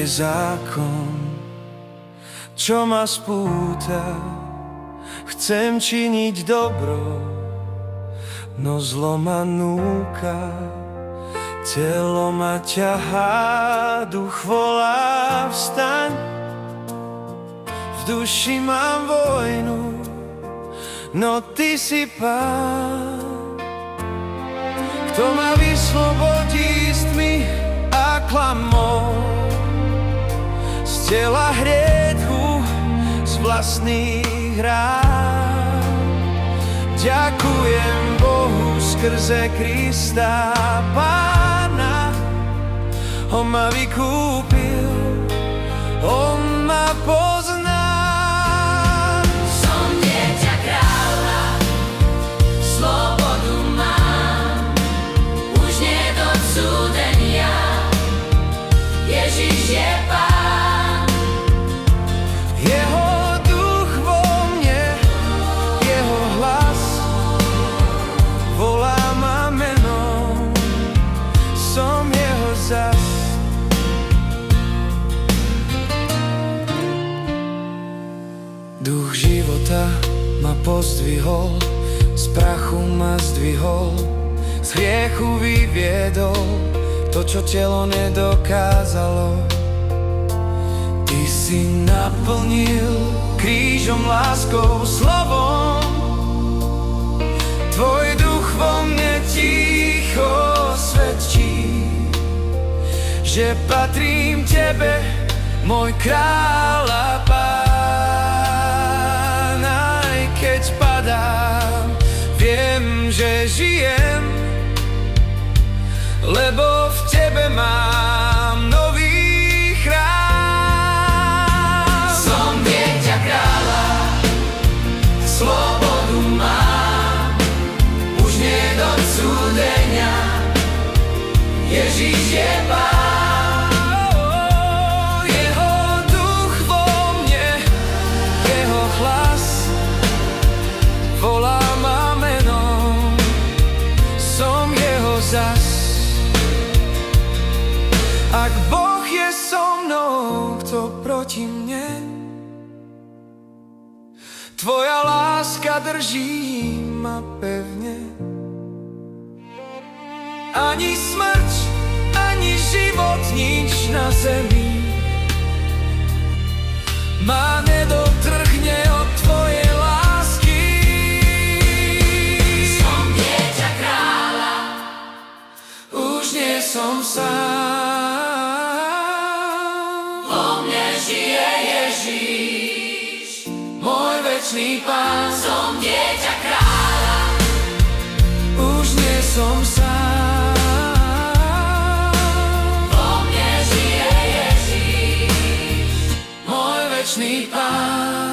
je zákon, čo ma spúta. Chcem činiť dobro, no zlo ma núka. Telo ma ťahá, duch volá vstaň. V duši mám vojnu, no ty si Pán. Kto ma vyslobodí z tmy a klamov, z tela hriechu, z vlastných rán. Ďakujem Bohu skrze Krista Pána. On ma vykúpil, on ma pozná. Som dieťa kráľa, slobodu mám, už nie do súdenia. Ježiš je Pán. Jeho duch vo mne, jeho hlas volá ma menom. Som jeho zas. Duch života ma pozdvihol, z prachu ma zdvihol, z hriechu vyviedol to, čo telo nedokázalo. Ty si naplnil krížom, láskou, slovom. Tvoj duch vo mne ticho svedčí, že patrím tebe, môj kráľ a Pán. Aj keď padám, viem, že žijem, lebo v tebe mám nový chrám. Som dieťa kráľa, slobodu mám, už nie do súdenia. Ježiš je Pán. Jeho duch vo mne, jeho hlas volá ma menom. Som jeho zas. Ak Boh je so mnou, kto proti mne? Tvoja láska drží ma pevne. Ani smrť, ani život, nič na zemi ma nedotrhne od tvojej lásky. Som dieťa kráľa, Už nie som sám. vo mne žije Ježiš, Môj večný Pán. som dieťa kráľa. Už nie som sám. Vo mne žije Ježiš, Môj večný Pán.